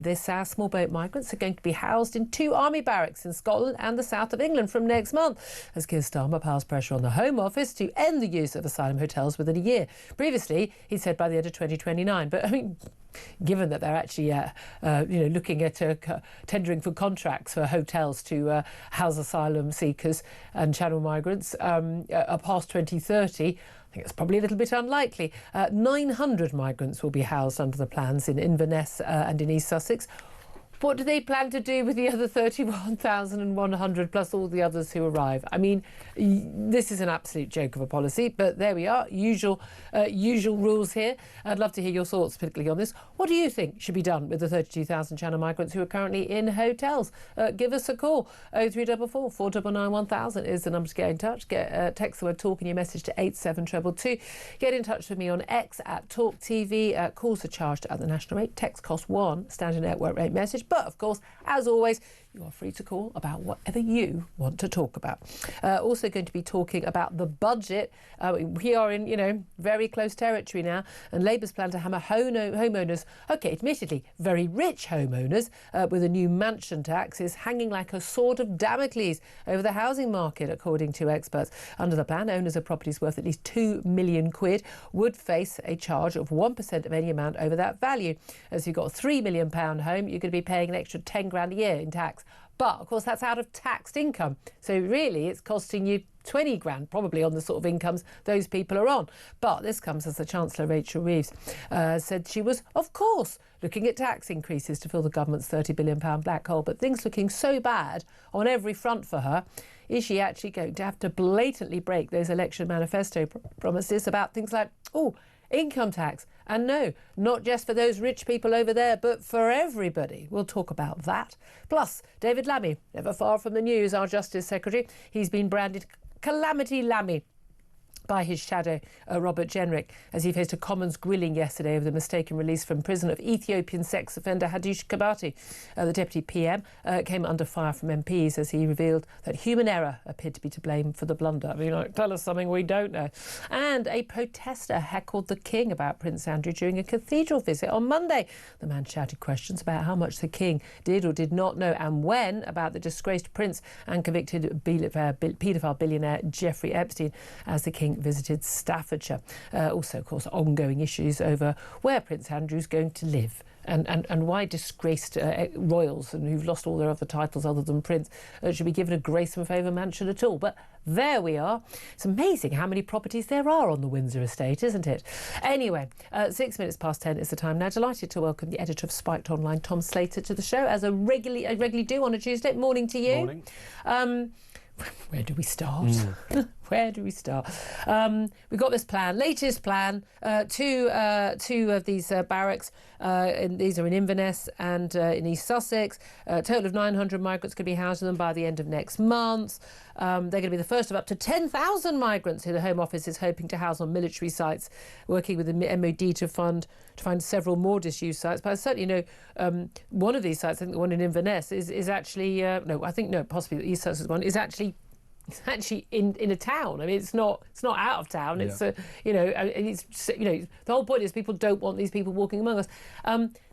This small boat migrants are going to be housed in 2 army barracks in Scotland and the south of England from next month, as Keir Starmer piles pressure on the Home Office to end the use of asylum hotels within a year. Previously, he said by the end of 2029. But I mean, given that they're actually looking at tendering for contracts for hotels to house asylum seekers and channel migrants past 2030, I think it's probably a little bit unlikely. 900 migrants will be housed under the plans in Inverness and in East Sussex. What do they plan to do with the other 31,100 plus all the others who arrive? I mean, this is an absolute joke of a policy, but there we are. Usual rules here. I'd love to hear your thoughts, particularly on this. What do you think should be done with the 32,000 channel migrants who are currently in hotels? Give us a call. 0344 499 1000 is the number to get in touch. Text the word TALK in your message to 87222. Get in touch with me on X at TalkTV. Calls are charged at the national rate. Text costs £1, standard network rate message. But, of course, as always, you are free to call about whatever you want to talk about. Also going to be talking about the budget. We are in, very close territory now, and Labour's plan to hammer homeowners, OK, admittedly, very rich homeowners, with a new mansion tax is hanging like a sword of Damocles over the housing market, according to experts. Under the plan, owners of properties worth at least £2 million would face a charge of 1% of any amount over that value. As you've got a £3 million home, you're going to be paying an extra 10 grand a year in tax. But, of course, that's out of taxed income. So, really, it's costing you 20 grand, probably, on the sort of incomes those people are on. But this comes as the Chancellor, Rachel Reeves, said she was, of course, looking at tax increases to fill the government's £30 billion black hole. But things looking so bad on every front for her. Is she actually going to have to blatantly break those election manifesto promises about things like, income tax? And no, not just for those rich people over there, but for everybody. We'll talk about that. Plus, David Lammy, never far from the news, our Justice Secretary. He's been branded Calamity Lammy by his shadow, Robert Jenrick, as he faced a Commons grilling yesterday over the mistaken release from prison of Ethiopian sex offender Hadush Kabati. The Deputy PM came under fire from MPs as he revealed that human error appeared to be to blame for the blunder. I mean, tell us something we don't know. And a protester heckled the King about Prince Andrew during a cathedral visit on Monday. The man shouted questions about how much the King did or did not know and when about the disgraced Prince and convicted paedophile billionaire Jeffrey Epstein as the King visited Staffordshire. Also, of course, ongoing issues over where Prince Andrew's going to live and why disgraced royals and who've lost all their other titles other than Prince should be given a grace and favour mansion at all. But there we are. It's amazing how many properties there are on the Windsor estate, isn't it? Anyway, 6 minutes past 10 is the time now. Delighted to welcome the editor of Spiked Online, Tom Slater, to the show, as I regularly do on a Tuesday. Morning to you. Morning. Where do we start? Where do we start? We've got this plan, latest plan, two of these barracks. These are in Inverness and in East Sussex. A total of 900 migrants could be housed in them by the end of next month. They're going to be the first of up to 10,000 migrants who the Home Office is hoping to house on military sites, working with the MOD to find several more disused sites. But I certainly know one of these sites, I think the one in Inverness, is actually possibly the East Sussex one is actually. It's actually in a town. I mean, it's not out of town. It's the whole point is people don't want these people walking among us.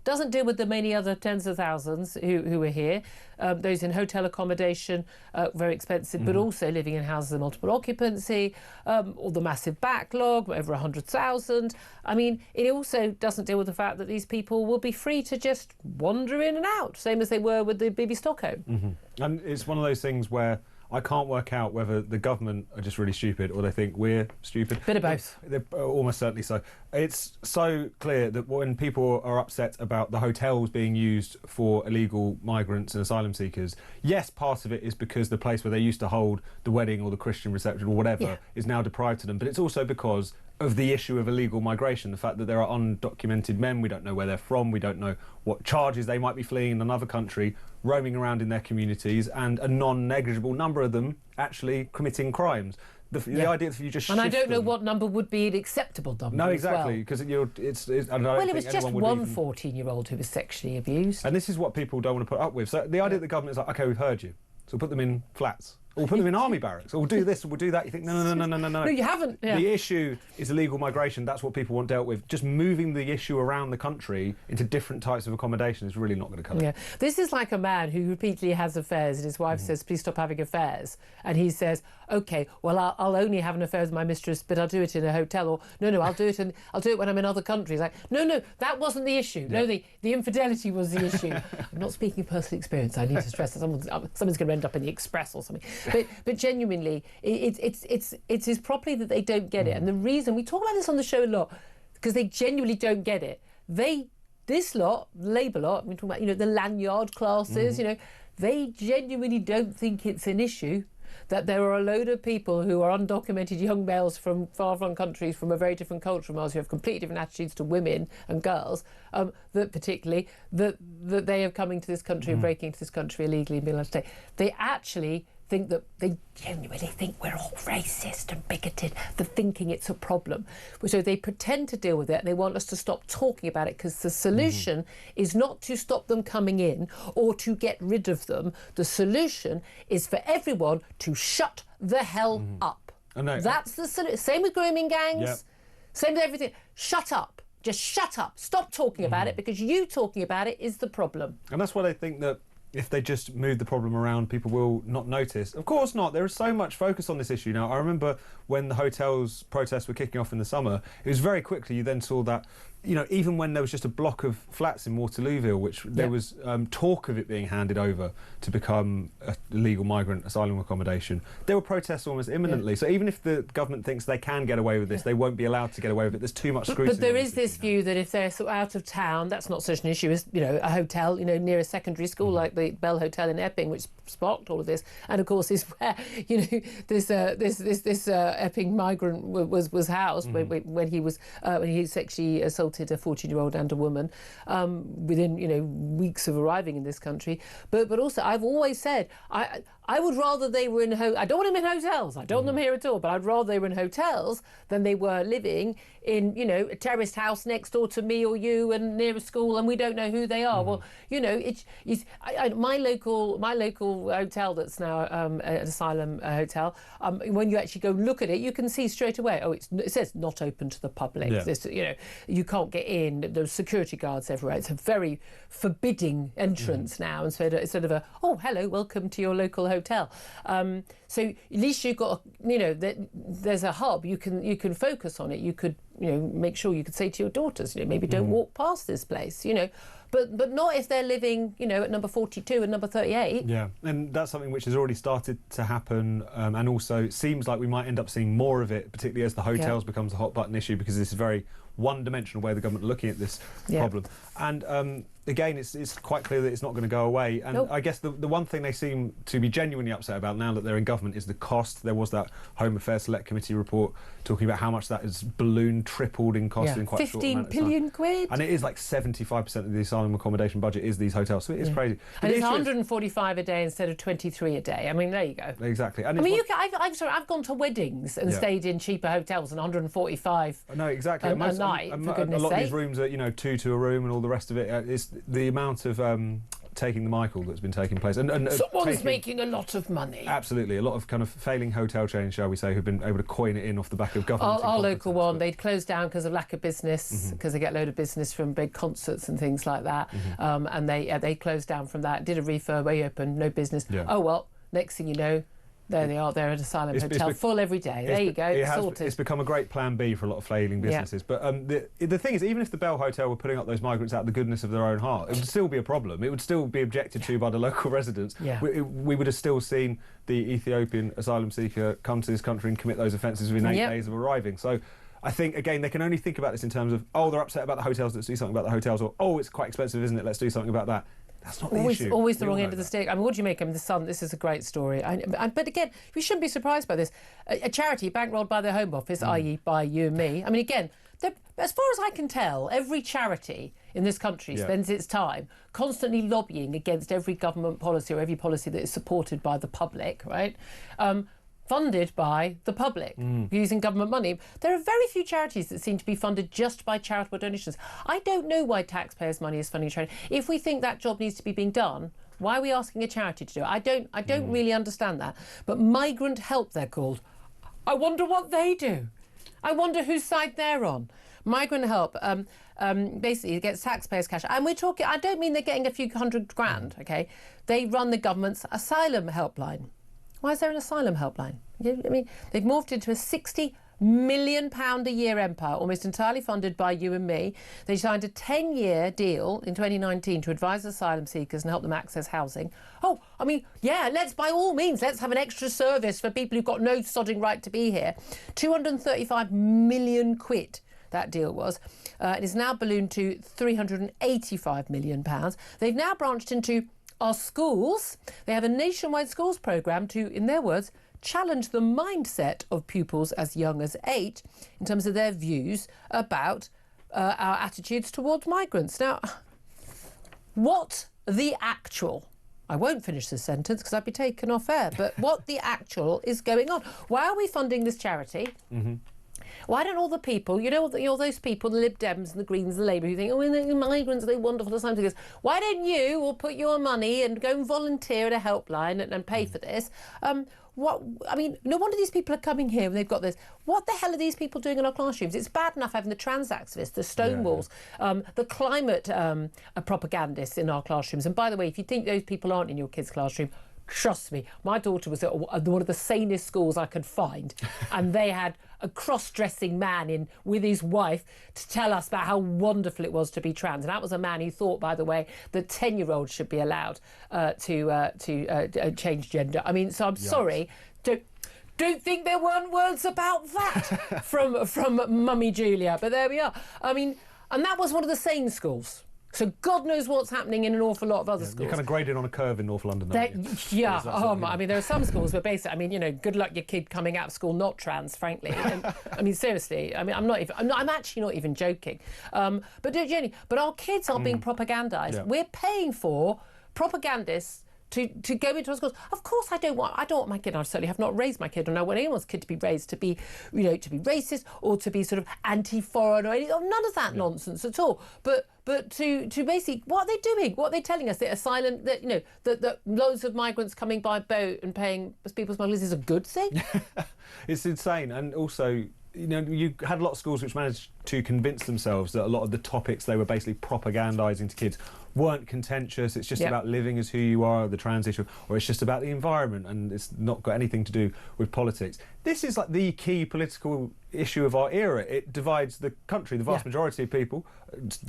Doesn't deal with the many other tens of thousands who are here. Those in hotel accommodation, very expensive, but also living in houses of multiple occupancy, or the massive backlog, over 100,000. I mean, it also doesn't deal with the fact that these people will be free to just wander in and out, same as they were with the BB Stockholm. And it's one of those things where I can't work out whether the government are just really stupid or they think we're stupid. Bit of both. They're almost certainly so. It's so clear that when people are upset about the hotels being used for illegal migrants and asylum seekers, yes, part of it is because the place where they used to hold the wedding or the Christian reception or whatever is now deprived to them. But it's also because of the issue of illegal migration, the fact that there are undocumented men, we don't know where they're from, we don't know what charges they might be fleeing in another country, roaming around in their communities, and a non-negligible number of them actually committing crimes. The idea that you just and I don't know them. what number would be an acceptable number. No, exactly, because I don't well, it was just one even... 14-year-old who was sexually abused. And this is what people don't want to put up with. So the idea that the government is like, OK, we've heard you, so put them in flats. or we'll put them in army barracks, or we'll do this, or we'll do that. You think, no. No, you haven't. Yeah. The issue is illegal migration. That's what people want dealt with. Just moving the issue around the country into different types of accommodation is really not going to cut it. Yeah. This is like a man who repeatedly has affairs, and his wife says, please stop having affairs. And he says, OK, well, I'll only have an affair with my mistress, but I'll do it in a hotel. Or, no, I'll do it when I'm in other countries. Like, no, that wasn't the issue. Yeah. No, the infidelity was the issue. I'm not speaking of personal experience. I need to stress that someone's going to end up in the Express or something. But genuinely, it is probably that they don't get it. And the reason, we talk about this on the show a lot, because they genuinely don't get it. This lot, Labour lot, we're talking about, the lanyard classes, they genuinely don't think it's an issue that there are a load of people who are undocumented young males from far-flung countries, from a very different culture from ours, who have completely different attitudes to women and girls, that they are coming to this country and breaking into this country illegally and being allowed to stay. They actually think that they genuinely think we're all racist and bigoted. They're thinking it's a problem. So they pretend to deal with it, and they want us to stop talking about it, because the solution is not to stop them coming in or to get rid of them. The solution is for everyone to shut the hell up. That's the solution. Same with grooming gangs, same with everything. Shut up. Just shut up. Stop talking about it, because you talking about it is the problem. And that's why they think that if they just move the problem around, people will not notice. Of course not. There is so much focus on this issue now. I remember when the hotels protests were kicking off in the summer, it was very quickly you then saw that, even when there was just a block of flats in Waterlooville, which there was talk of it being handed over to become a legal migrant asylum accommodation, there were protests almost imminently. So even if the government thinks they can get away with this, they won't be allowed to get away with it. There's too much scrutiny. But there is this view that if they're sort of out of town, that's not such an issue as, a hotel, near a secondary school like the Bell Hotel in Epping, which sparked all of this, and of course is where, this Epping migrant was housed when he sexually assaulted a 14-year-old and a woman within weeks of arriving in this country. But also, I've always said I would rather they were in I don't want them in hotels. I don't want them here at all. But I'd rather they were in hotels than they were living in a terraced house next door to me or you and near a school, and we don't know who they are. Well, my local hotel that's now an asylum hotel. When you actually go look at it, you can see straight away. Oh, it says not open to the public. Yeah. This, you can't get in. There's security guards everywhere. It's a very forbidding entrance now, instead of a hello, welcome to your local hotel. So at least you've got there's a hub. You can focus on it. You could make sure you could say to your daughters, maybe don't walk past this place. But not if they're living, at number 42 and number 38. Yeah, and that's something which has already started to happen, and also it seems like we might end up seeing more of it, particularly as the hotels becomes a hot button issue, because this is very one-dimensional way the government are looking at this problem. And again, it's quite clear that it's not going to go away. And I guess the one thing they seem to be genuinely upset about now that they're in government is the cost. There was that Home Affairs Select Committee report talking about how much that has ballooned, tripled in cost in quite a short amount of time. 15 billion quid. And it is like 75% of the asylum accommodation budget is these hotels, so it is crazy. And it's 145 a day instead of 23 a day. I mean, there you go. Exactly. And I've gone to weddings and stayed in cheaper hotels and 145. No, exactly. A night, for goodness a lot sake. of these rooms are 2 to a room and all the rest of it. It's the amount of taking the Michael that's been taking place. And someone's making a lot of money. Absolutely. A lot of kind of failing hotel chains, shall we say, who've been able to coin it in off the back of government. Our local one, they'd closed down because of lack of business, because they get a load of business from big concerts and things like that. And they closed down from that, did a refurb, reopened, no business. Yeah. Oh, well, next thing you know, there they are. They're at Asylum Hotel, full every day. There you go, sorted. It's become a great plan B for a lot of flailing businesses. Yeah. But the thing is, even if the Bell Hotel were putting up those migrants out of the goodness of their own heart, it would still be a problem. It would still be objected to by the local residents. Yeah. We would have still seen the Ethiopian asylum seeker come to this country and commit those offences within 8 days of arriving. So I think, again, they can only think about this in terms of, they're upset about the hotels, let's do something about the hotels, or, it's quite expensive, isn't it, let's do something about that. That's not the issue. Always the wrong end of the stick. I mean, what do you make of The Sun? This is a great story. But again, we shouldn't be surprised by this. A charity bankrolled by the Home Office, i.e. by you and me. I mean, again, as far as I can tell, every charity in this country spends its time constantly lobbying against every government policy or every policy that is supported by the public, right? Funded by the public, using government money. There are very few charities that seem to be funded just by charitable donations. I don't know why taxpayers' money is funding charity. If we think that job needs to be being done, Why are we asking a charity to do it? I don't really understand that. But Migrant Help, they're called. I wonder what they do. I wonder whose side they're on. Migrant Help, basically, gets taxpayers' cash. And we're talking, I don't mean they're getting a few $100,000, OK? They run the government's asylum helpline. Why is there an asylum helpline? I mean, they've morphed into a £60 million a year empire, almost entirely funded by you and me. They signed a 10-year deal in 2019 to advise asylum seekers and help them access housing. Oh, I mean, yeah, by all means, let's have an extra service for people who've got no sodding right to be here. 235 million quid. That deal was. It is now ballooned to £385 million. They've now branched into our schools. They have a nationwide schools programme to, in their words, challenge the mindset of pupils as young as 8 in terms of their views about our attitudes towards migrants. Now, what the actual... I won't finish this sentence because I'd be taken off air, but what the actual is going on? Why are we funding this charity? Mm-hmm. Why don't all the people, all those people, the Lib Dems and the Greens and the Labour, who think, oh, the migrants, they're wonderful, asylum seekers, why don't you all put your money and go and volunteer at a helpline and pay for this? No wonder these people are coming here and they've got this. What the hell are these people doing in our classrooms? It's bad enough having the trans activists, the Stonewalls, the climate propagandists in our classrooms. And by the way, if you think those people aren't in your kids' classroom, trust me, my daughter was at one of the sanest schools I could find, and they had a cross-dressing man in with his wife to tell us about how wonderful it was to be trans. And that was a man who thought, by the way, that 10-year-olds should be allowed to change gender. I mean, so I'm sorry. Don't think there weren't words about that from Mummy Julia, but there we are. I mean, and that was one of the sane schools. So God knows what's happening in an awful lot of other schools. You're kind of graded on a curve in North London, aren't you? Yeah. I mean, there are some schools where basically, I mean, good luck your kid coming out of school not trans, frankly. And, I mean, seriously. I mean, I'm actually not even joking. But our kids are being propagandised. Yeah. We're paying for propagandists to go into our schools. Of course, I don't want my kid. I certainly have not raised my kid, and I want anyone's kid to be raised to be, to be racist or to be sort of anti-foreign or anything. None of that nonsense at all. But to basically, what are they doing? What are they telling us? That asylum, that loads of migrants coming by boat and paying people smugglers is a good thing? It's insane. And also, you had a lot of schools which managed to convince themselves that a lot of the topics they were basically propagandising to kids weren't contentious. It's just about living as who you are, the trans issue, or it's just about the environment and it's not got anything to do with politics. This is like the key political issue of our era. It divides the country. The vast majority of people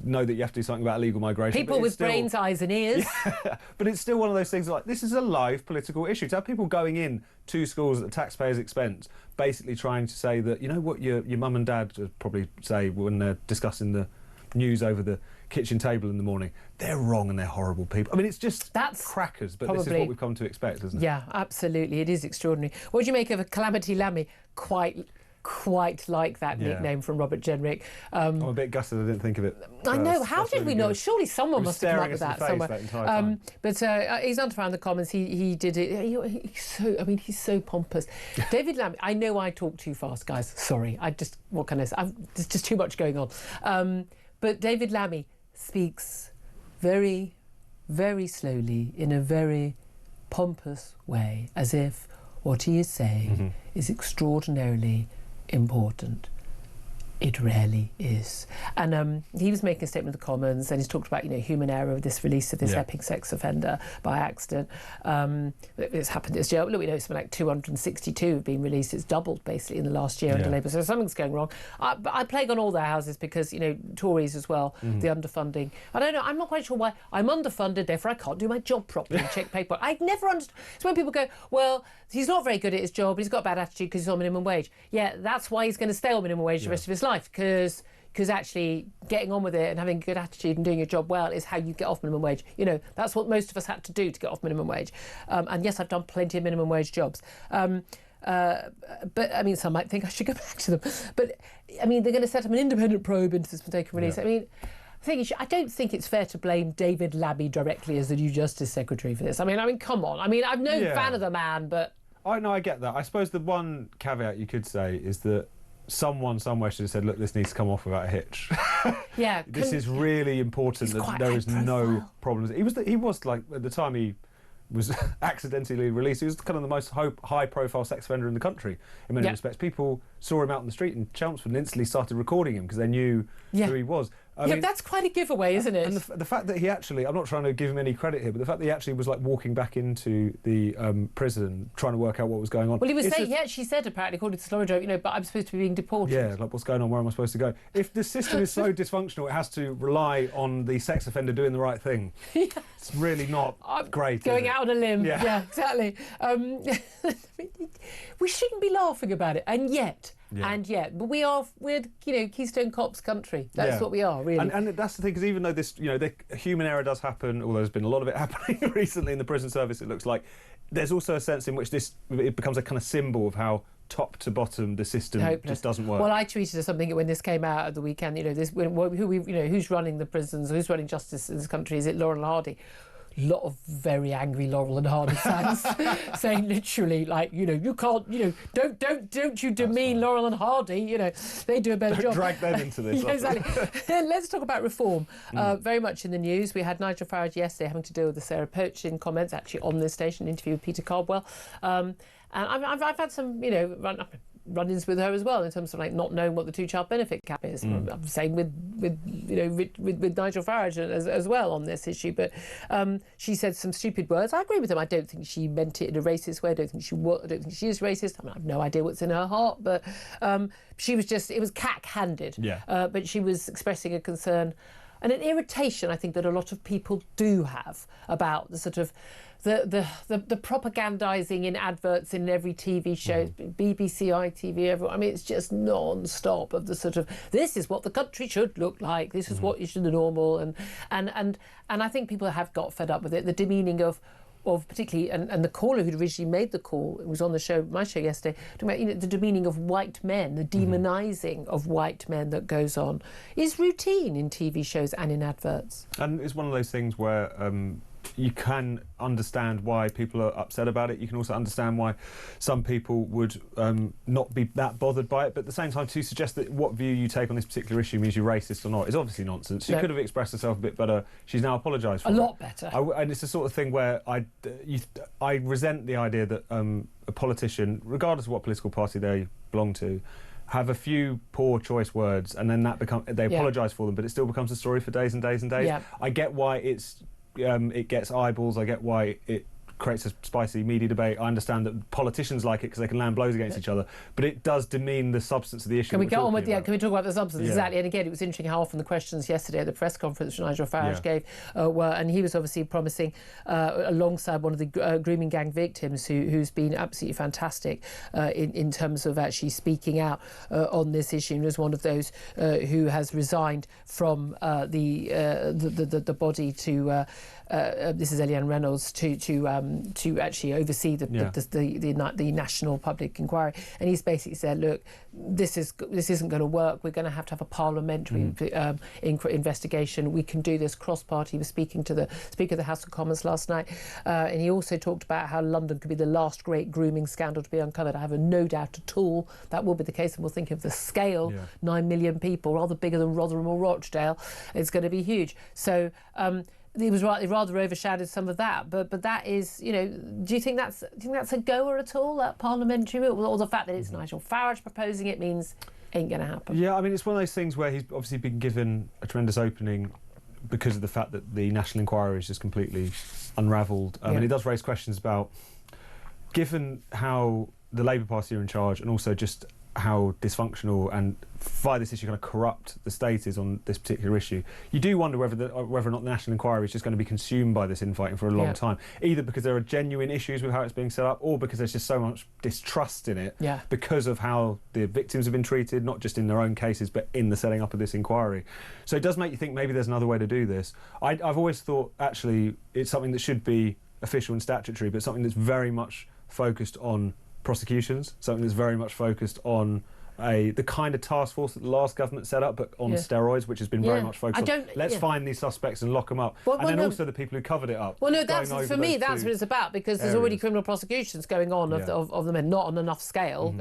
know that you have to do something about illegal migration. People with brains, eyes and ears. Yeah, but it's still one of those things like, this is a live political issue. To have people going in to schools at the taxpayers' expense, basically trying to say that, what your mum and dad probably say when they're discussing the news over the kitchen table in the morning, they're wrong and they're horrible people. I mean, it's just crackers, but this is what we've come to expect, isn't it? Yeah, absolutely. It is extraordinary. What do you make of a Calamity Lammy? Quite like that nickname from Robert Jenrick. I'm a bit gutted I didn't think of it. I know. How did we know? Surely someone must have come up with that somewhere. But he's under in the comments. He did it. He's so pompous. David Lammy. I know I talk too fast, guys. Sorry. What can I say? There's just too much going on. But David Lammy speaks very, very slowly in a very pompous way, as if what he is saying is extraordinarily important. It rarely is. And he was making a statement in the Commons, and he's talked about, human error of this release of this epic sex offender by accident. It's happened at this jail. Look, we know something like 262 have been released. It's doubled, basically, in the last year under Labour. So something's going wrong. But I plague on all their houses because, Tories as well, the underfunding. I don't know. I'm not quite sure why. I'm underfunded, therefore I can't do my job properly and check paperwork. I've never understood. It's when people go, well, he's not very good at his job, but he's got a bad attitude because he's on minimum wage. Yeah, that's why he's going to stay on minimum wage the rest of his life, because actually getting on with it and having a good attitude and doing your job well is how you get off minimum wage. That's what most of us had to do to get off minimum wage. And yes, I've done plenty of minimum wage jobs. But I mean, some might think I should go back to them. But I mean, they're going to set up an independent probe into this mistaken release. I mean, I don't think it's fair to blame David Lammy directly as the new Justice Secretary for this. I mean, come on. I mean, I'm no fan of the man, but... I get that. I suppose the one caveat you could say is that someone somewhere should have said, look, this needs to come off without a hitch. Yeah. This is really important that there is no problems. He was like, at the time he was accidentally released, he was kind of the most high-profile sex offender in the country in many respects. People saw him out in the street in Chelmsford and instantly started recording him because they knew who he was. I mean, that's quite a giveaway, isn't it? And the fact that he actually, I'm not trying to give him any credit here, but the fact that he actually was like walking back into the prison trying to work out what was going on. Well, he was saying, she said apparently, according to Slater, but I'm supposed to be being deported. Yeah, like what's going on, where am I supposed to go? If the system is so dysfunctional, it has to rely on the sex offender doing the right thing. It's really not great. Going out on a limb. Yeah, exactly. We shouldn't be laughing about it, and yet, but we're Keystone Cops country. That's what we are, really. And that's the thing, because even though this, the human error does happen, although there's been a lot of it happening recently in the prison service, it looks like, there's also a sense in which it becomes a kind of symbol of how top to bottom the system just doesn't work. Well, I tweeted something when this came out at the weekend. Who's running the prisons, who's running justice in this country? Is it Laurel and Hardy? Lot of very angry Laurel and Hardy fans saying literally, like, you can't, don't you demean Laurel and Hardy, they do a better job. Don't drag them into this. Exactly. Let's talk about reform. Very much in the news. We had Nigel Farage yesterday having to deal with the Sarah Pochin comments, actually on this station, an interview with Peter Cardwell. And I've had some, run-ins with her as well in terms of like not knowing what the two-child benefit cap is. I'm saying with Nigel Farage as well on this issue, but she said some stupid words. I agree with them. I don't think she meant it in a racist way. I don't think she is racist. I have no idea what's in her heart, but she was it was cack-handed. Yeah. But she was expressing a concern and an irritation, I think, that a lot of people do have about the sort of the propagandising in adverts in every TV show, BBC, ITV, everyone. I mean, it's just non-stop of the sort of, this is what the country should look like, this is what is the normal, and I think people have got fed up with it. The demeaning of particularly, and the caller who'd originally made the call, it was on my show yesterday, talking about the demeaning of white men, the demonising of white men that goes on, is routine in TV shows and in adverts. And it's one of those things where you can understand why people are upset about it. You can also understand why some people would not be that bothered by it. But at the same time, to suggest that what view you take on this particular issue means you're racist or not is obviously nonsense. She could have expressed herself a bit better. She's now apologised for it. A lot better. And it's the sort of thing where I resent the idea that a politician, regardless of what political party they belong to, have a few poor choice words and then they apologise for them, but it still becomes a story for days and days and days. Yeah. I get why it gets eyeballs. I get why it creates a spicy media debate. I understand that politicians like it because they can land blows against each other, but it does demean the substance of the issue. Can we get on with can we talk about the substance? Yeah. Exactly. And again, it was interesting how often the questions yesterday at the press conference which Nigel Farage gave were, and he was obviously promising alongside one of the grooming gang victims who's been absolutely fantastic in terms of actually speaking out on this issue, and was one of those who has resigned from the body to this is Eliane Reynolds to actually oversee the national public inquiry, and he's basically said, look, this isn't going to work. We're going to have a parliamentary investigation. We can do this cross-party. He was speaking to the Speaker of the House of Commons last night, and he also talked about how London could be the last great grooming scandal to be uncovered. I have no doubt at all that will be the case, and we'll think of the scale, 9 million people, rather bigger than Rotherham or Rochdale. It's going to be huge. So it was rather overshadowed some of that, but that is, do you think that's a goer at all, that parliamentary route, or the fact that it's Nigel Farage proposing it means ain't going to happen? Yeah, I mean, it's one of those things where he's obviously been given a tremendous opening because of the fact that the national inquiry is just completely unravelled. And it does raise questions about, given how the Labour Party are in charge, and also just how dysfunctional and via this issue kind of corrupt the state is on this particular issue, you do wonder whether or not the national inquiry is just going to be consumed by this infighting for a long time, either because there are genuine issues with how it's being set up, or because there's just so much distrust in it because of how the victims have been treated, not just in their own cases but in the setting up of this inquiry. So it does make you think maybe there's another way to do this. I've always thought actually it's something that should be official and statutory, but something that's very much focused on prosecutions, something that's very much focused on the kind of task force that the last government set up, but on steroids, which has been very much focused on let's find these suspects and lock them up. Also the people who covered it up. Well, no, that's for me. That's what it's about, because there's already criminal prosecutions going on of the men, not on enough scale.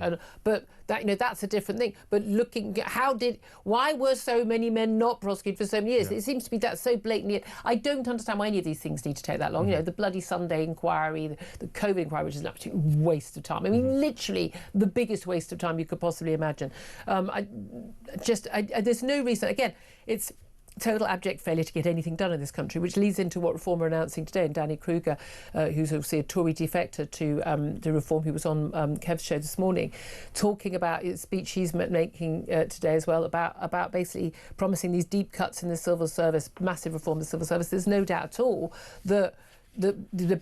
But that that's a different thing. But looking at why were so many men not prosecuted for so many years? It seems to be that so blatantly. I don't understand why any of these things need to take that long. The bloody Sunday inquiry, the COVID inquiry, which is an absolute waste of time. I mean, literally the biggest waste of time you could possibly imagine. There's no reason. Again, it's total abject failure to get anything done in this country, which leads into what Reform are announcing today. And Danny Kruger, who's obviously a Tory defector to Reform, who was on Kev's show this morning, talking about his speech he's making today as well, about basically promising these deep cuts in the civil service, massive reform of the civil service. There's no doubt at all that the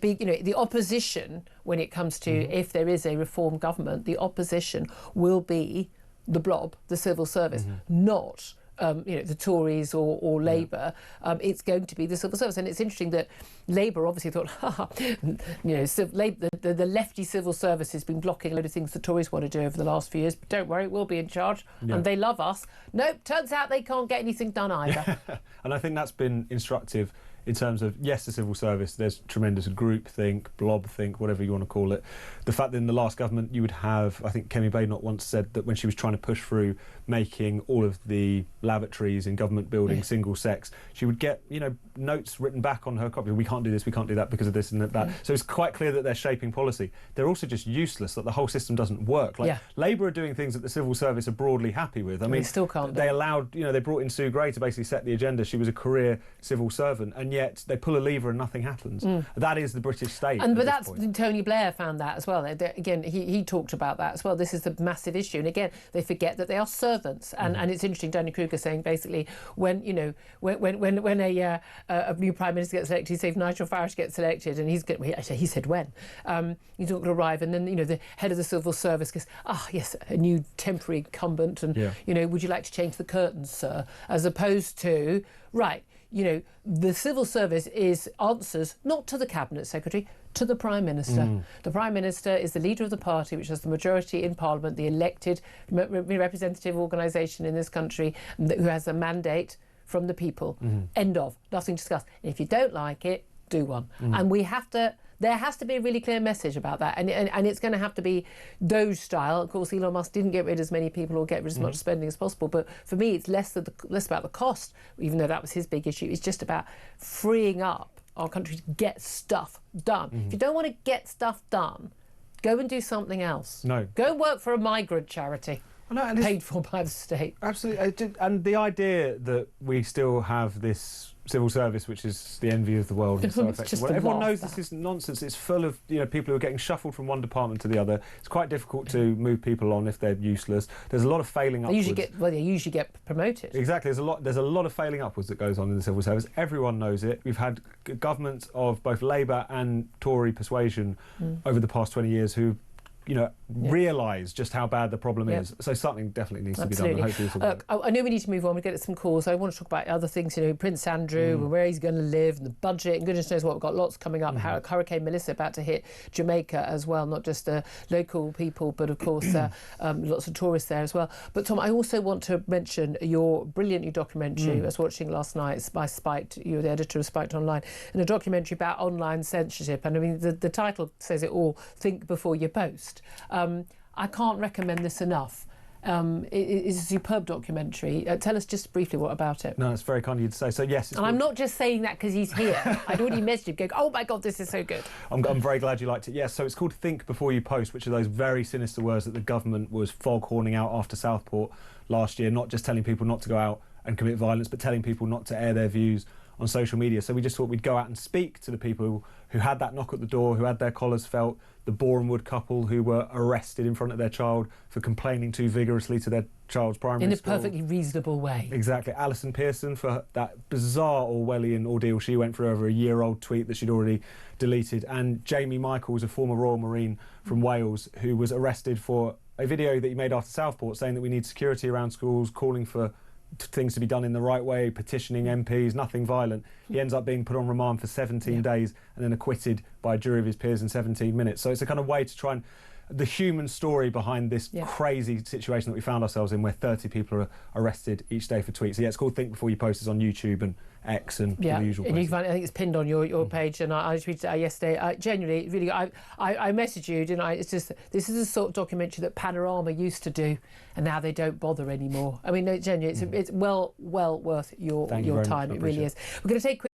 big, the opposition, when it comes to if there is a Reform government, the opposition will be the blob, the civil service, not the Tories or Labour. It's going to be the civil service. And it's interesting that Labour obviously thought, the lefty civil service has been blocking a load of things the Tories want to do over the last few years. But don't worry, we'll be in charge and they love us. Nope, turns out they can't get anything done either. And I think that's been instructive in terms of, yes, the civil service, there's tremendous groupthink, blobthink, whatever you want to call it. The fact that in the last government you would have, I think Kemi Badenoch once said that when she was trying to push through making all of the lavatories in government buildings single sex, she would get, notes written back on her copy. We can't do this, we can't do that because of this and that. So it's quite clear that they're shaping policy. They're also just useless, that the whole system doesn't work. Labour are doing things that the civil service are broadly happy with. I mean, they still can't. They allowed, they brought in Sue Gray to basically set the agenda. She was a career civil servant, and yet they pull a lever and nothing happens. That is the British state. But that's Tony Blair found that as well. Again, he talked about that as well. This is the massive issue. And again, they forget that they are servants. And it's interesting, Danny Kruger saying basically when a new Prime Minister gets elected, he said if Nigel Farage gets elected, and he said when, he's not going to arrive, and then the head of the civil service goes, yes, a new temporary incumbent, and would you like to change the curtains, sir? As opposed to, right, the civil service answers not to the Cabinet Secretary, to the Prime Minister. The Prime Minister is the leader of the party which has the majority in Parliament, the elected representative organisation in this country who has a mandate from the people. End of. Nothing discussed. And if you don't like it, do one. And there has to be a really clear message about that, and it's going to have to be Doge style. Of course, Elon Musk didn't get rid of as many people or get rid of as much spending as possible, but for me it's less about the cost, even though that was his big issue. It's just about freeing up our country to get stuff done. If you don't want to get stuff done, go and do something else. No. Go and work for a migrant charity. Paid for by the state. Absolutely. And the idea that we still have this civil service, which is the envy of the world, and so effective. Well, everyone knows this is nonsense. It's full of people who are getting shuffled from one department to the other. It's quite difficult to move people on if they're useless. There's a lot of failing upwards. They usually get promoted. Exactly. There's a lot of failing upwards that goes on in the civil service. Everyone knows it. We've had governments of both Labour and Tory persuasion over the past 20 years who realise just how bad the problem is. So something definitely needs to be done. And hopefully this will work. I know we need to move on. We get some calls. I want to talk about other things, Prince Andrew and where he's going to live and the budget and goodness knows what. We've got lots coming up. Hurricane Melissa about to hit Jamaica as well, not just local people, but of course lots of tourists there as well. But Tom, I also want to mention your brilliant new documentary I was watching last night by Spiked. You're the editor of Spiked Online, and a documentary about online censorship. And I mean, the title says it all, Think Before You Post. I can't recommend this enough. It's a superb documentary. Tell us just briefly what about it. No, it's very kind of you to say. So yes, and I'm not just saying that because he's here. I'd already messaged him going, oh my God, this is so good. I'm very glad you liked it. Yes, so it's called Think Before You Post, which are those very sinister words that the government was foghorning out after Southport last year, not just telling people not to go out and commit violence, but telling people not to air their views on social media. So we just thought we'd go out and speak to the people who had that knock at the door, who had their collars felt, the Borehamwood couple who were arrested in front of their child for complaining too vigorously to their child's primary school. In a perfectly reasonable way. Exactly. Alison Pearson for that bizarre Orwellian ordeal she went through over a year-old tweet that she'd already deleted. And Jamie Michaels, a former Royal Marine from Wales, who was arrested for a video that he made after Southport saying that we need security around schools, calling for things to be done in the right way, petitioning MPs, nothing violent. He ends up being put on remand for 17 days and then acquitted by a jury of his peers in 17 minutes. So it's a kind of way to try and the human story behind this crazy situation that we found ourselves in, where 30 people are arrested each day for tweets. So yeah, it's called Think Before You Post. It's on YouTube and X and all the usual and places. you can find, I think it's pinned on your page, and I tweeted it out yesterday. Genuinely, really, I messaged you, didn't I? It's just, this is the sort of documentary that Panorama used to do, and now they don't bother anymore. I mean, no, genuinely, it's well worth your time. It really is. We're going to take a quick